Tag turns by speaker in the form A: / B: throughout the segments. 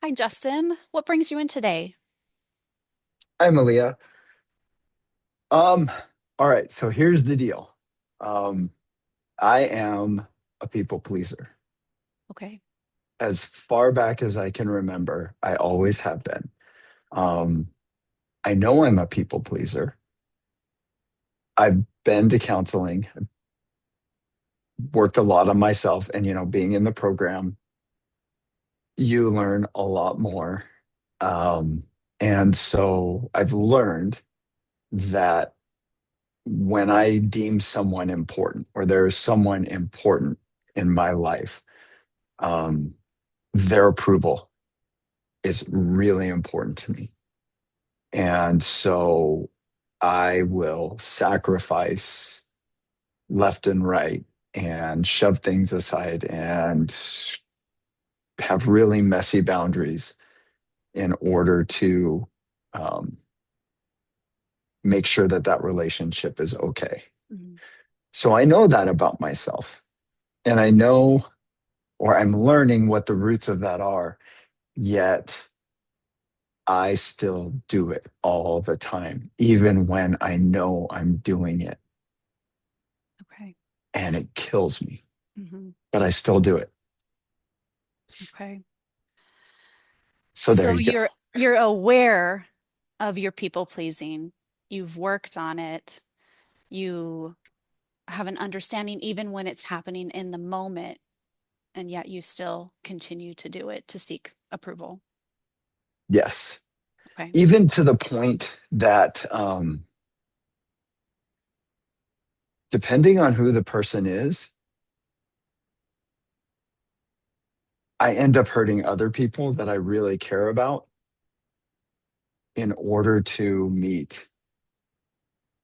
A: Hi, Justin. What brings you in today?
B: Hi, Malia. Um, all right, so here's the deal. Um, I am a people pleaser.
A: Okay.
B: As far back as I can remember, I always have been. Um, I know I'm a people pleaser. I've been to counseling, worked a lot on myself, and being in the program, you learn a lot more. Um, and so I've learned that when I deem someone important or there is someone important in my life, um, their approval is really important to me. And so I will sacrifice left and right and shove things aside and have really messy boundaries in order to um, make sure that that relationship is okay.
A: Mhm.
B: So I know that about myself. And I know, or I'm learning what the roots of that are, yet I still do it all the time, even when I know I'm doing it
A: Okay.
B: and it kills me,
A: Hmm.
B: but I still do it.
A: Okay.
B: So there
A: So
B: you go.
A: you're aware of your people pleasing. You've worked on it. You have an understanding even when it's happening in the moment, and yet you still continue to do it to seek approval.
B: Yes.
A: Okay.
B: Even to the point that, depending on who the person is, I end up hurting other people that I really care about in order to meet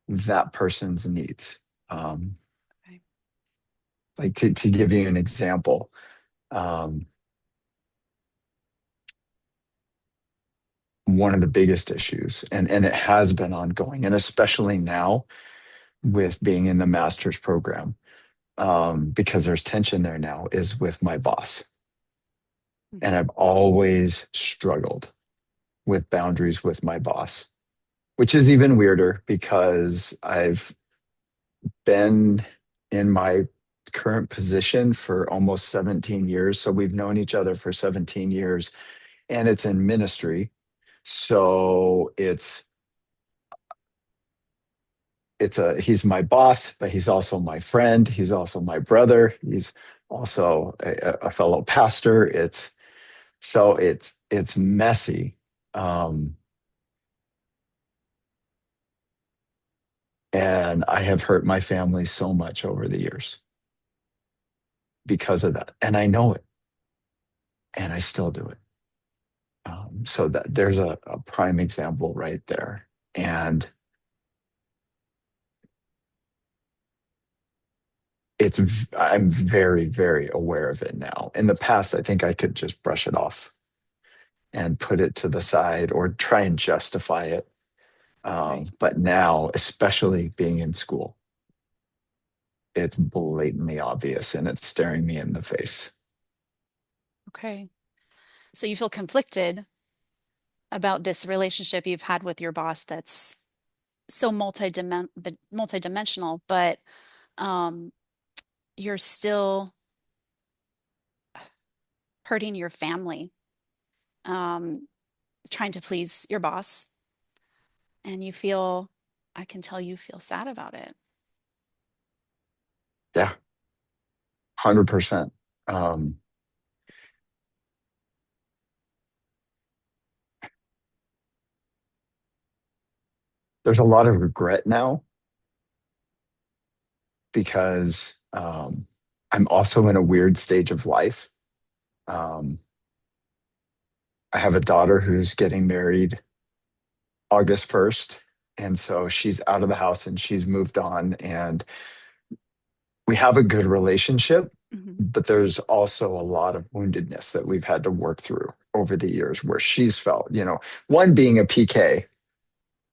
B: that person's needs. Um,
A: Okay.
B: like to give you an example, um, one of the biggest issues, and it has been ongoing, and especially now with being in the master's program, because there's tension there now, is with my boss. And
A: Hmm.
B: I've always struggled with boundaries with my boss, which is even weirder because I've been in my current position for almost 17 years. So we've known each other for 17 years, and it's in ministry. So he's my boss, but he's also my friend. He's also my brother. He's also a fellow pastor. It's messy. Um, and I have hurt my family so much over the years because of that. And I know it, and I still do it. So that there's a prime example right there. And I'm very, very aware of it now. In the past, I think I could just brush it off and put it to the side or try and justify it.
A: Right.
B: But now, especially being in school, it's blatantly obvious and it's staring me in the face.
A: Okay. So you feel conflicted about this relationship you've had with your boss that's so multidimensional, but um, you're still hurting your family, um, trying to please your boss, and I can tell you feel sad about it.
B: Yeah, 100%. Um, there's a lot of regret now because I'm also in a weird stage of life. Um, I have a daughter who's getting married August 1st. And so she's out of the house and she's moved on. And we have a good relationship,
A: Hmm.
B: but there's also a lot of woundedness that we've had to work through over the years where she's felt, one being a PK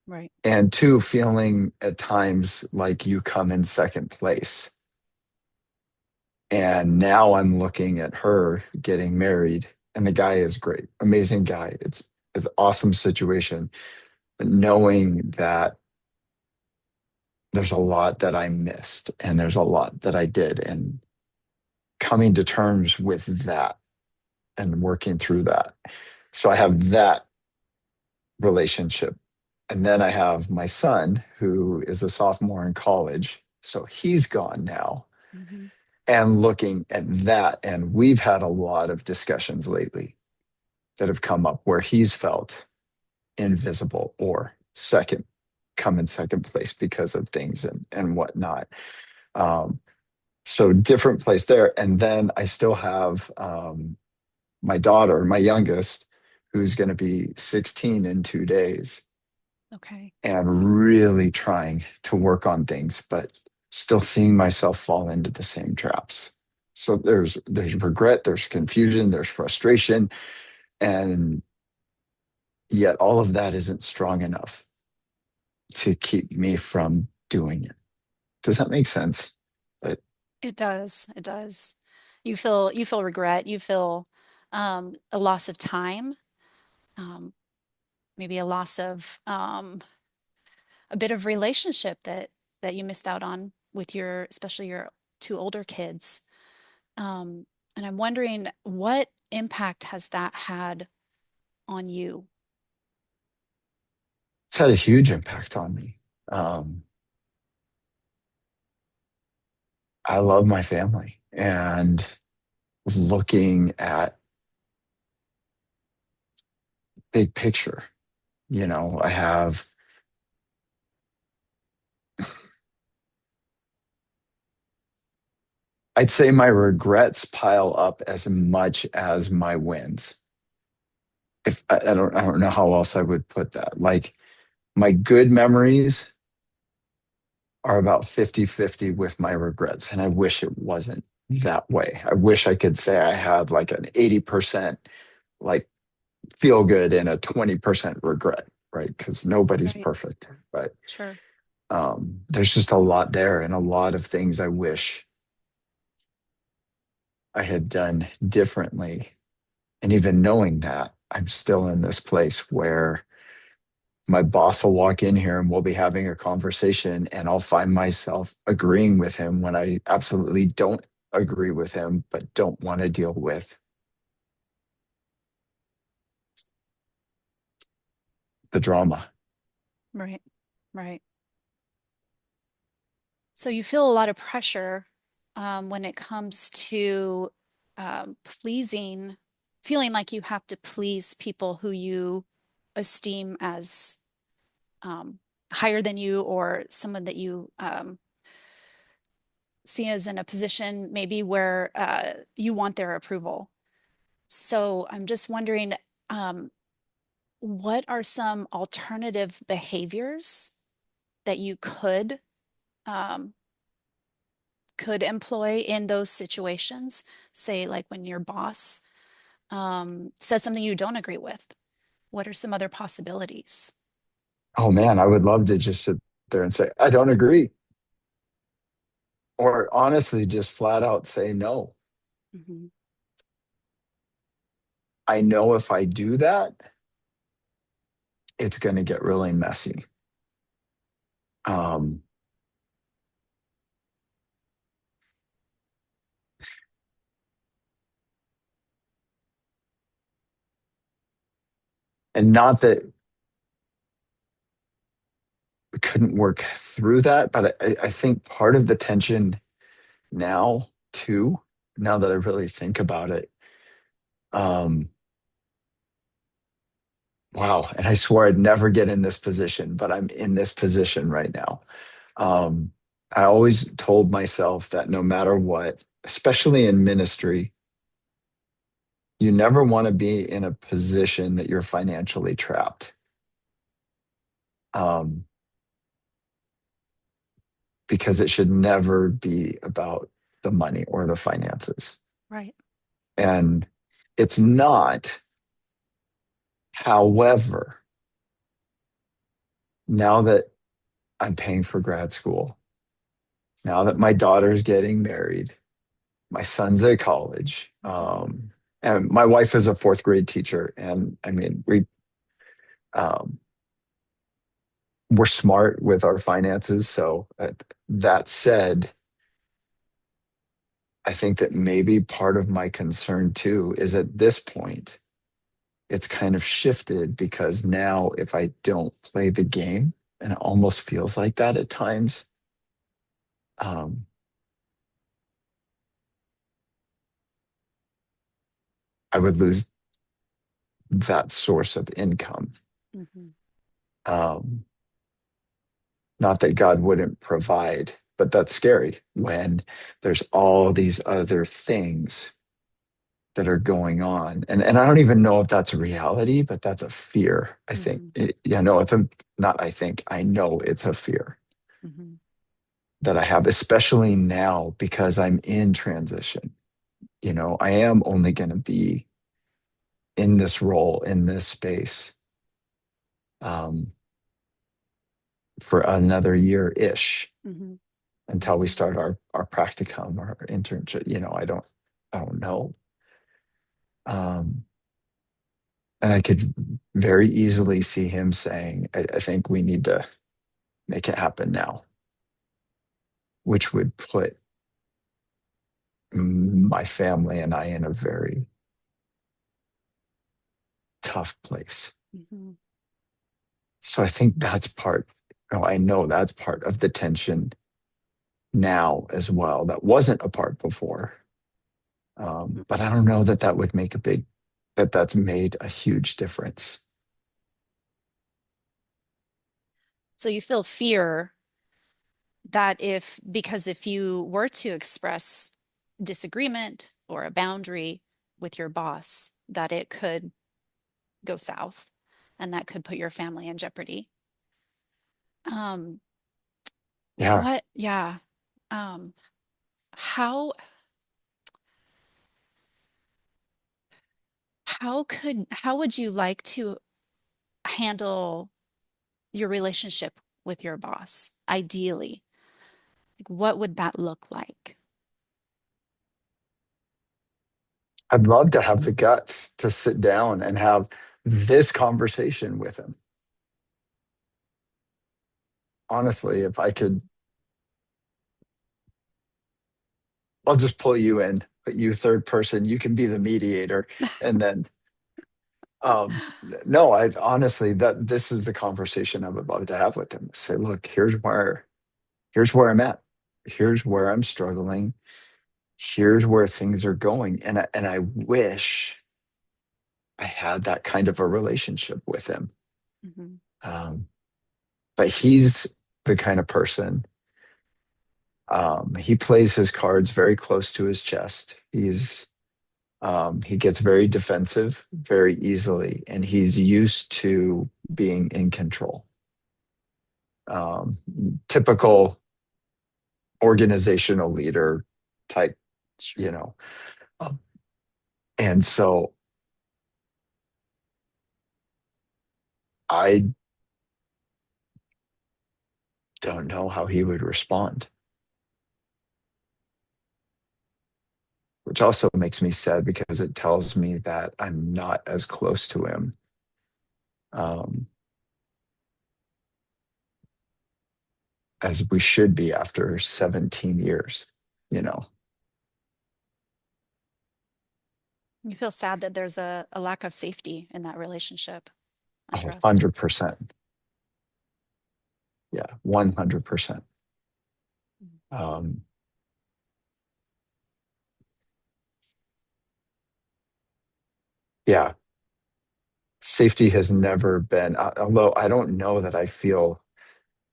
A: Right.
B: and two feeling at times like you come in second place. And now I'm looking at her getting married. and the guy is great, amazing guy. It's an awesome situation, but knowing that there's a lot that I missed and there's a lot that I did, and coming to terms with that and working through that. So I have that relationship. And then I have my son who is a sophomore in college. So he's gone now,
A: Hmm.
B: and looking at that. And we've had a lot of discussions lately that have come up where he's felt invisible or second, come in second place because of things and whatnot. Um, so different place there. And then I still have my daughter, my youngest, who's going to be 16 in 2 days,
A: Okay.
B: and really trying to work on things, but still seeing myself fall into the same traps. So there's regret, there's confusion, there's frustration, and yet all of that isn't strong enough to keep me from doing it. Does that make sense? But
A: It does. It does. You feel regret. You feel a loss of time, um, maybe a loss of a bit of relationship that you missed out on with your, especially your two older kids. Um, and I'm wondering what impact has that had on you?
B: it's had a huge impact on me. Um, I love my family, and looking at big picture, I have, I'd say my regrets pile up as much as my wins. If I don't know how else I would put that. Like, my good memories are about 50-50 with my regrets. And I wish it wasn't that way. I wish I could say I had like an 80% like feel good and a 20% regret, right? Because nobody's
A: Right.
B: perfect. But
A: Sure.
B: there's just a lot there and a lot of things I wish I had done differently. And even knowing that, I'm still in this place where my boss will walk in here and we'll be having a conversation, and I'll find myself agreeing with him when I absolutely don't agree with him, but don't want to deal with the drama.
A: Right. Right. So you feel a lot of pressure when it comes to pleasing, feeling like you have to please people who you esteem as um, higher than you, or someone that you see as in a position maybe where you want their approval. So I'm just wondering, um, what are some alternative behaviors that you um, could employ in those situations? Say, like when your boss says something you don't agree with. What are some other possibilities?
B: Oh man, I would love to just sit there and say, I don't agree. Or honestly, just flat out say no.
A: Mhm.
B: I know if I do that, it's going to get really messy. Um, and not that we couldn't work through that, but I think part of the tension now, too, now that I really think about it, um, wow. And I swore I'd never get in this position, but I'm in this position right now. Um, I always told myself that no matter what, especially in ministry, you never want to be in a position that you're financially trapped, um, because it should never be about the money or the finances.
A: Right.
B: And it's not. However, now that I'm paying for grad school, now that my daughter's getting married, my son's at college,
A: Mhm.
B: And my wife is a fourth grade teacher, and I mean, um, we're smart with our finances. So that said, I think that maybe part of my concern too is at this point, it's kind of shifted because now if I don't play the game, and it almost feels like that at times, um, I would lose that source of income.
A: Hmm.
B: Um, Not that God wouldn't provide, but that's scary when there's all these other things that are going on. And I don't even know if that's a reality, but that's a fear, I think.
A: Hmm.
B: Yeah, no, it's a, not I think, I know it's a fear
A: Hmm.
B: that I have, especially now because I'm in transition. I am only going to be in this role, in this space, um, for another year ish
A: Hmm.
B: until we
A: Hmm.
B: start our practicum or our internship. I don't know. Um, and I could very easily see him saying, I think we need to make it happen now, which would put my family and I in a very tough place.
A: Hmm.
B: So I think that's part, I know that's part of the tension now as well. That wasn't a part before. But I don't know that that would make that's made a huge difference.
A: So you feel fear that because if you were to express disagreement or a boundary with your boss, that it could go south and that could put your family in jeopardy. Um,
B: Yeah,
A: yeah. Um, how, how would you like to handle your relationship with your boss, ideally? Like, what would that look like?
B: I'd love to have the guts to sit down and have this conversation with him. Honestly, if I could, I'll just pull you in, put you third person, you can be the mediator. And then, no, I honestly, that this is the conversation I would love to have with him. Say, look, here's where I'm at. Here's where I'm struggling. Here's where things are going. And I wish I had that kind of a relationship with him.
A: Mhm.
B: Um, but he's the kind of person, he plays his cards very close to his chest. He gets very defensive very easily, and he's used to being in control. Um, Typical organizational leader type, you
A: Sure.
B: know. Um, and so I don't know how he would respond, which also makes me sad because it tells me that I'm not as close to him, um, as we should be after 17 years, you know.
A: You feel sad that there's a lack of safety in that relationship and
B: Oh,
A: trust.
B: 100%. Yeah, 100%.
A: Mm.
B: Um, yeah, safety has never been, although I don't know that I feel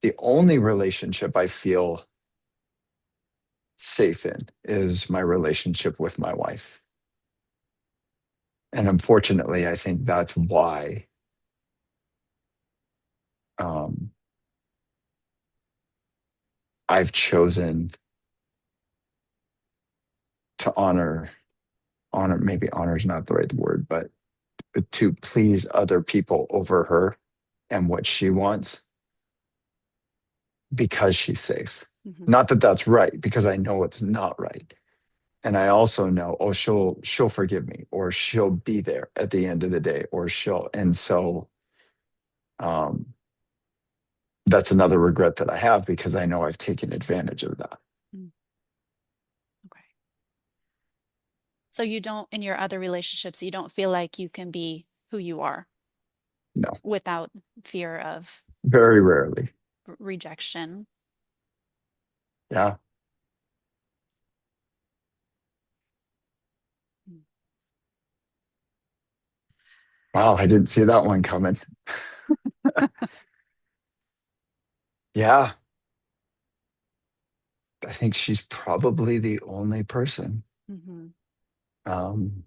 B: the only relationship I feel safe in is my relationship with my wife. And unfortunately, I think that's why, um, I've chosen to honor, maybe honor is not the right word, but to please other people over her and what she wants because she's safe.
A: Mhm.
B: Not that that's right, because I know it's not right. And I also know, oh, she'll forgive me, or she'll be there at the end of the day, or she'll. And so um, that's another regret that I have because I know I've taken advantage of that.
A: Mm, okay. So you don't, in your other relationships, you don't feel like you can be who you are
B: No,
A: without fear of
B: very rarely.
A: rejection.
B: Yeah.
A: Mm.
B: Wow, I didn't see that one coming. Yeah, I think she's probably the only person.
A: Mhm.
B: Um,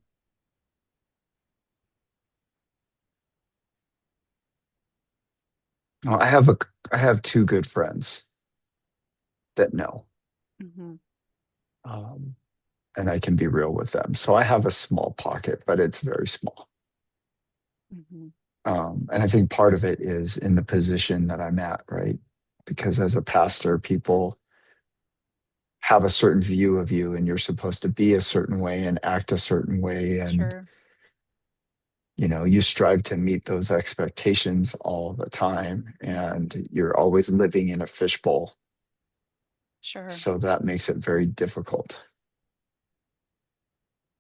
B: well, I have two good friends that know,
A: Mhm.
B: um, and I can be real with them. So I have a small pocket, but it's very small.
A: Mhm.
B: And I think part of it is in the position that I'm at, right? Because as a pastor, people have a certain view of you, and you're supposed to be a certain way and act a certain way, and
A: Sure.
B: you strive to meet those expectations all the time,
A: Mhm.
B: and you're always living in a fishbowl.
A: Sure.
B: So that makes it very difficult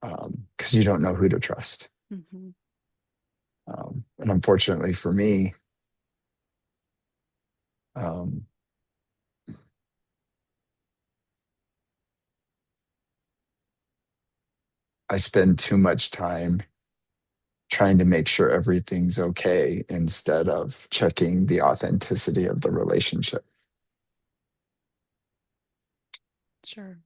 B: because you don't know who to trust.
A: Mhm.
B: And unfortunately for me, um, I spend too much time trying to make sure everything's okay instead of checking the authenticity of the relationship.
A: Sure.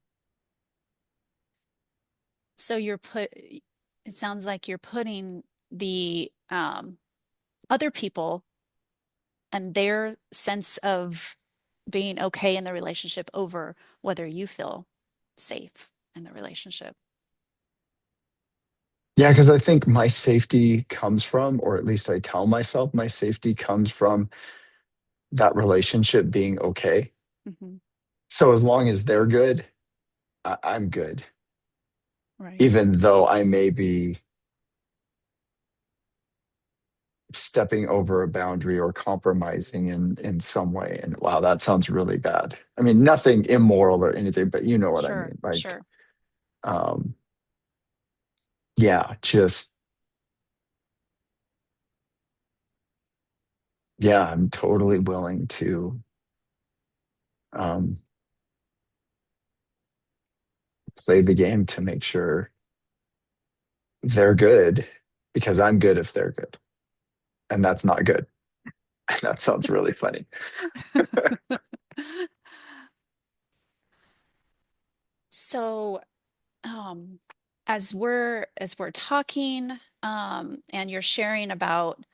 A: So it sounds like you're putting the other people and their sense of being okay in the relationship over whether you feel safe in the relationship.
B: Yeah, because I think my safety comes from, or at least I tell myself my safety comes from that relationship being okay.
A: Hmm.
B: So as long as they're good, I'm good,
A: Right.
B: even though I may be stepping over a boundary or compromising in some way. And wow, that sounds really bad. I mean, nothing immoral or anything, but you know what I
A: Sure.
B: mean. Like,
A: Sure.
B: um, yeah, just yeah, I'm totally willing to um, play the game to make sure they're good because I'm good if they're good. And that's not good. That sounds really funny.
A: So, um, as we're talking, and you're sharing about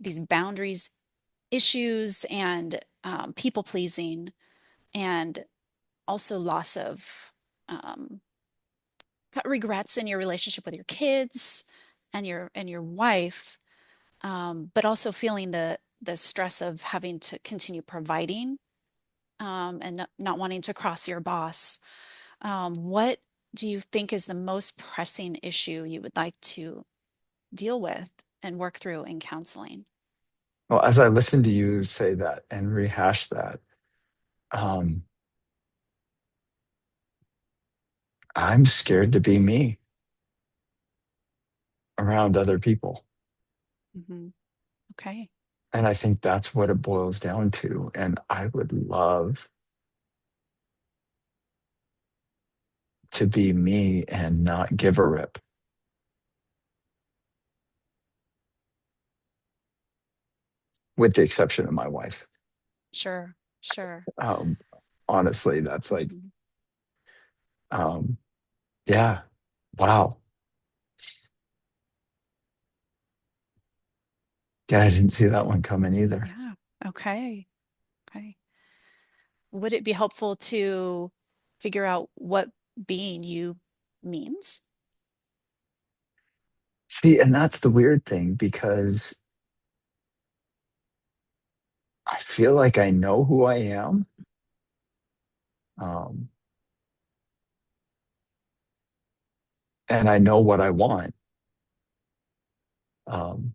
A: these boundaries issues and people pleasing and also loss of um, regrets in your relationship with your kids and your wife, but also feeling the stress of having to continue providing, and not wanting to cross your boss. What do you think is the most pressing issue you would like to deal with and work through in counseling?
B: Well, as I listen to you say that and rehash that, um, I'm scared to be me around other people.
A: Hmm. Okay.
B: And I think that's what it boils down to. And I would love to be me and not give a rip, with the exception of my wife.
A: Sure. Sure.
B: Um, honestly, that's like,
A: Mhm.
B: um, yeah, wow. Yeah, I didn't see that one coming either.
A: Yeah. Okay. Okay. Would it be helpful to figure out what being you means?
B: See, and that's the weird thing because I feel like I know who I am. Um, and I know what I want. Um,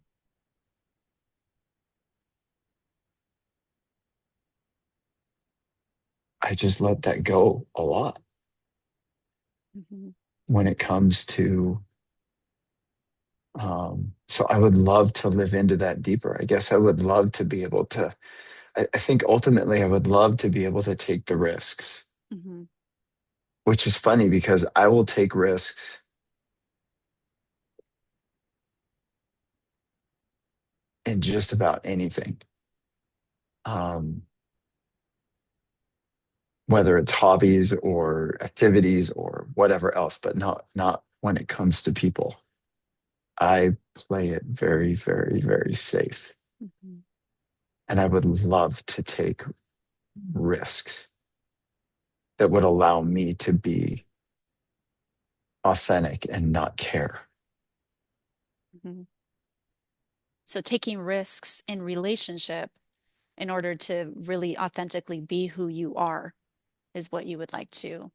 B: I just let that go a lot
A: Mhm.
B: when it comes to, so I would love to live into that deeper. I guess I would love to be able to, I think ultimately I would love to be able to take the risks,
A: Mhm.
B: which is funny because I will take risks in just about anything. Um, Whether it's hobbies or activities or whatever else, but not when it comes to people. I play it very, very, very safe.
A: Mhm.
B: And I would love to take risks that would allow me to be authentic and not care.
A: Mhm. So taking risks in relationship in order to really authentically be who you are is what you would like to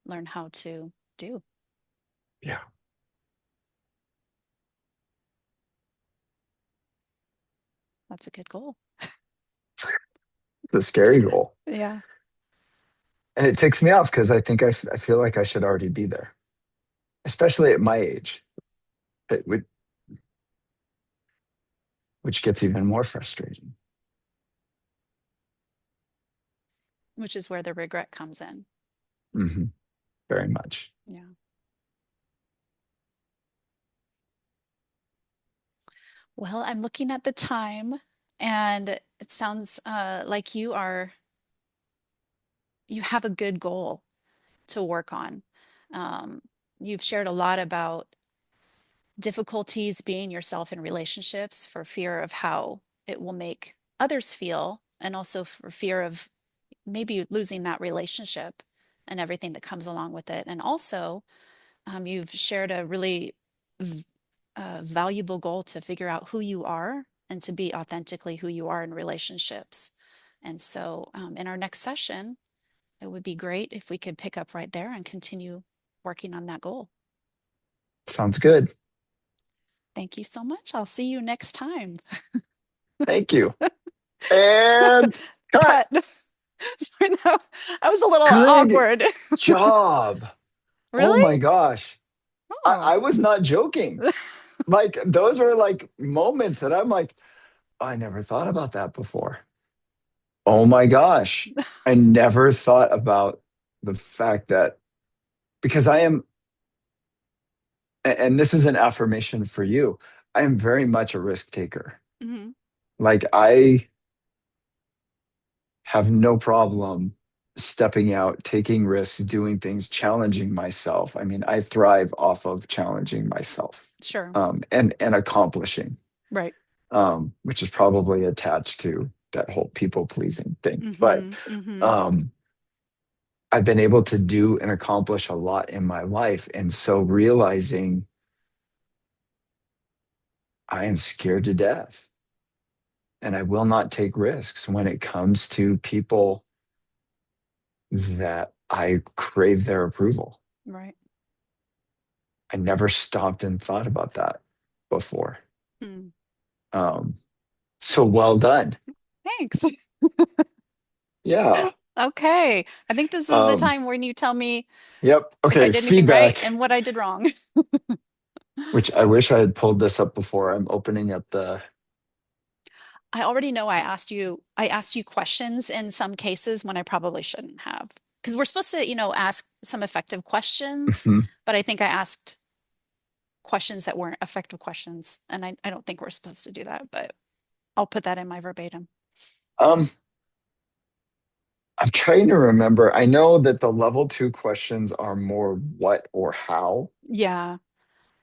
A: learn how to do.
B: Yeah.
A: That's a good goal.
B: It's a scary goal.
A: Yeah.
B: And it ticks me off because I feel like I should already be there, especially at my age, it would, which gets even more frustrating.
A: Which is where the regret comes in.
B: Hmm. Very much.
A: Yeah. Well, I'm looking at the time and it sounds like you have a good goal to work on. Um, you've shared a lot about difficulties being yourself in relationships for fear of how it will make others feel, and also for fear of maybe losing that relationship and everything that comes along with it. And also, you've shared a really valuable goal to figure out who you are and to be authentically who you are in relationships. And so, in our next session, it would be great if we could pick up right there and continue working on that goal.
B: Sounds good.
A: Thank you so much. I'll see you next time.
B: Thank you. And cut.
A: Cut. Sorry, that was a little
B: Good
A: awkward.
B: job. Oh
A: Really?
B: my gosh.
A: Oh.
B: I was not joking. Like those were like moments that I'm like, I never thought about that before. Oh my gosh. I never thought about the fact that because I am, and this is an affirmation for you, I am very much a risk taker.
A: Mhm.
B: Like I have no problem stepping out, taking risks, doing things, challenging myself. I mean, I thrive off of challenging myself,
A: Sure.
B: and accomplishing,
A: Right.
B: which is probably attached to that whole people pleasing thing. But
A: Mhm. Mhm.
B: um, I've been able to do and accomplish a lot in my life, and so realizing I am scared to death, and I will not take risks when it comes to people that I crave their approval.
A: Right.
B: I never stopped and thought about that before.
A: Mm.
B: Um, so well done.
A: Thanks.
B: Yeah.
A: Okay. I think this is the
B: Um,
A: time when you tell me
B: yep.
A: if I
B: Okay.
A: did anything right
B: Feedback,
A: and what I did wrong.
B: which I wish I had pulled this up before. I'm opening up the.
A: I already know I asked you questions in some cases when I probably shouldn't have. Because we're supposed to, ask some effective questions,
B: Mhm.
A: but I think I asked questions that weren't effective questions. And I don't think we're supposed to do that, but I'll put that in my verbatim.
B: Um, I'm trying to remember. I know that the level two questions are more what or how
A: Yeah.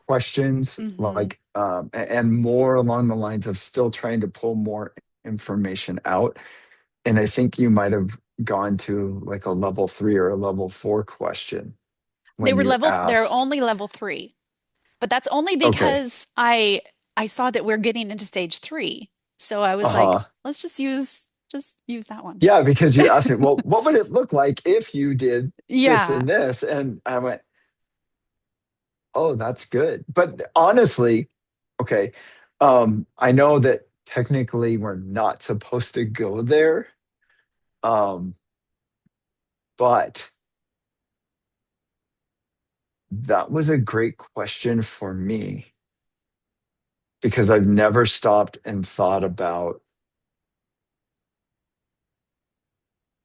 B: questions,
A: Mm-hmm.
B: like, and more along the lines of still trying to pull more information out. And I think you might have gone to like a level three or a level four question when you
A: They're
B: asked,
A: only level three, but that's only
B: okay,
A: because I saw that we're getting into stage three. So I was like,
B: uh-huh.
A: let's just use that one.
B: Yeah, because you asked me, well, what would it look like if you did this
A: Yeah.
B: and this? And I went, Oh, that's good. But honestly, okay, I know that technically we're not supposed to go there, um, but that was a great question for me because I've never stopped and thought about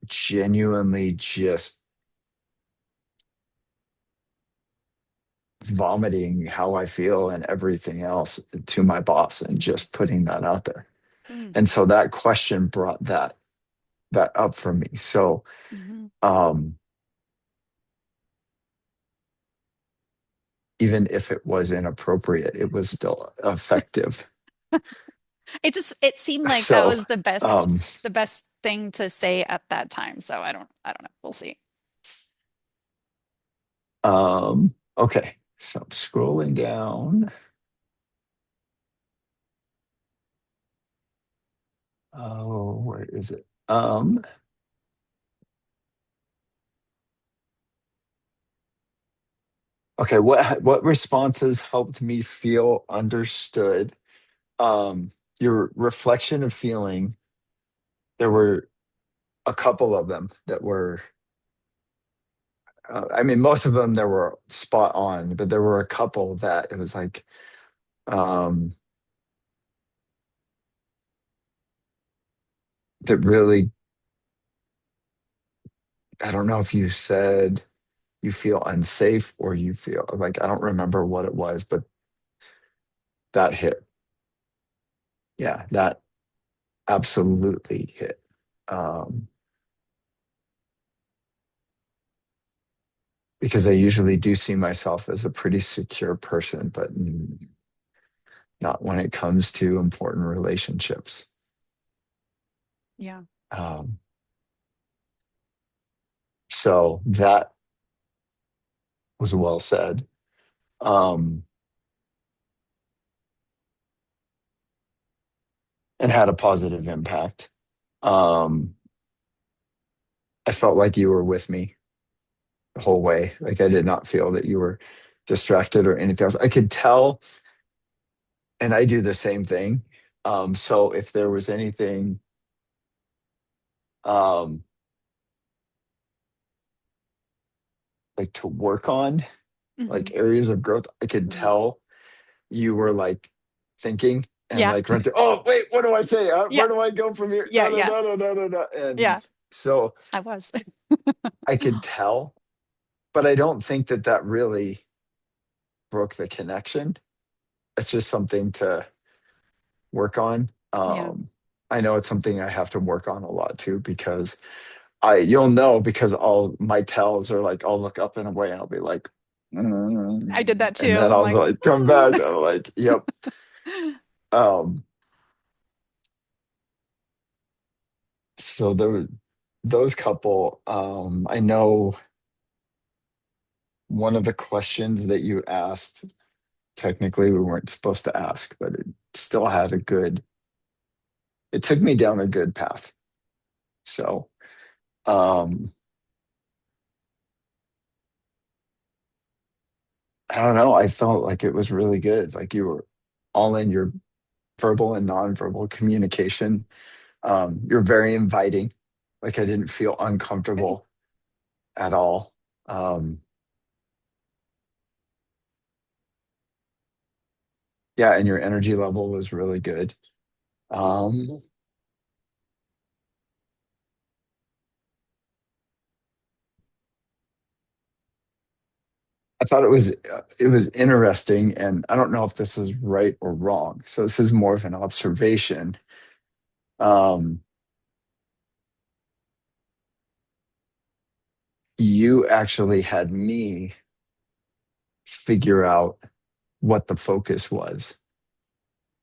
B: genuinely just vomiting how I feel and everything else to my boss and just putting that out there.
A: Mm,
B: And so that question brought that up for me. So
A: hmm.
B: um even if it was inappropriate, it was still effective.
A: It seemed like that
B: So
A: was
B: um
A: the best thing to say at that time. So I don't know. We'll see.
B: okay. So I'm scrolling down. Oh, where is it? Okay, what responses helped me feel understood? Your reflection of feeling, there were a couple of them that were I mean, most of them there were spot on, but there were a couple that it was like um that really, I don't know if you said you feel unsafe or you feel like, I don't remember what it was, but that hit. Yeah, that absolutely hit. Um, because I usually do see myself as a pretty secure person, but not when it comes to important relationships.
A: Yeah.
B: Um, so that was well said. Um, and had a positive impact. Um, I felt like you were with me the whole way. Like I did not feel that you were distracted or anything else. I could tell, and I do the same thing. So if there was anything um, like to work on,
A: Hmm.
B: like areas of growth, I could
A: Hmm.
B: tell you were like thinking and
A: Yeah.
B: like run through. Oh wait, what do I say?
A: Yeah.
B: Where do I go from here?
A: Yeah.
B: No, no,
A: Yeah.
B: no, no, no, no, no. And
A: Yeah.
B: so
A: I was.
B: I could tell, but I don't think that that really broke the connection. It's just something to work on.
A: Yeah.
B: I know it's something I have to work on a lot too because you'll know because all my tells are like I'll look up in a way and I'll be like,
A: I did that
B: and
A: too.
B: then
A: I'm
B: I'll
A: like,
B: like come back. I'm like, yep. Um, so there was those couple. I know one of the questions that you asked, technically we weren't supposed to ask, but it still had a good. It took me down a good path. So. Um, I don't know. I felt like it was really good. Like you were all in your verbal and nonverbal communication. You're very inviting. Like I didn't feel
A: good.
B: uncomfortable at all. Um, yeah, and your energy level was really good. Um, I thought it was interesting, and I don't know if this is right or wrong. So this is more of an observation. Um, you actually had me figure out what the focus was.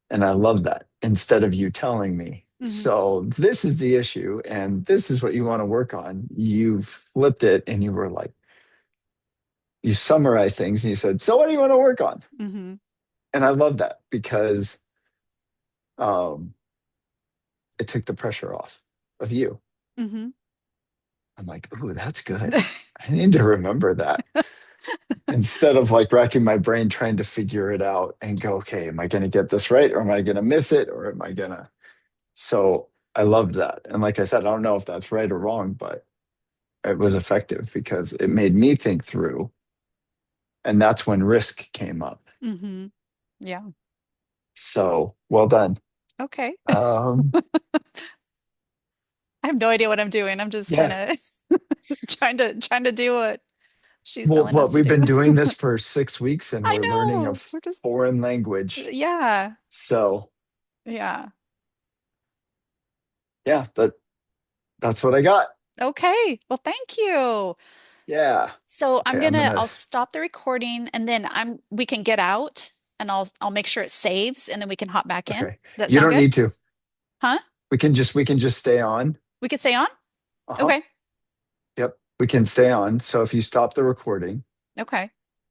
B: And I love that instead of you telling me,
A: Hmm.
B: so this is the issue and this is what you want to work on. You've flipped it and you were like, you summarized things and you said, so what do you want to work on?
A: Hmm.
B: And I love that because um, it took the pressure off of you.
A: Hmm.
B: I'm like, ooh, that's good. I need to remember that. instead of like racking my brain trying to figure it out and go, okay, am I going to get this right or am I going to miss it or am I going to? So I loved that. And like I said, I don't know if that's right or wrong, but it was effective because it made me think through. And that's when risk came up.
A: Hmm. Yeah.
B: So well done.
A: Okay.
B: Um,
A: I have no idea what I'm doing. I'm just kind
B: yeah.
A: of trying to do what she's
B: Well,
A: telling us
B: what
A: to
B: we've
A: do.
B: been doing this for 6 weeks and
A: I
B: we're learning a
A: know. We're just
B: foreign language.
A: yeah.
B: So
A: Yeah.
B: yeah, that's what I got.
A: Okay. Well, thank you.
B: Yeah.
A: So
B: Okay, I'm gonna
A: I'll stop the recording and then we can get out and I'll make sure it saves and then we can hop back in. Does
B: okay.
A: that
B: You
A: sound
B: don't
A: good?
B: need to.
A: Huh?
B: We can just stay on.
A: We could stay on?
B: Uh-huh.
A: Okay.
B: Yep. We can stay on. So if you stop the recording,
A: Okay.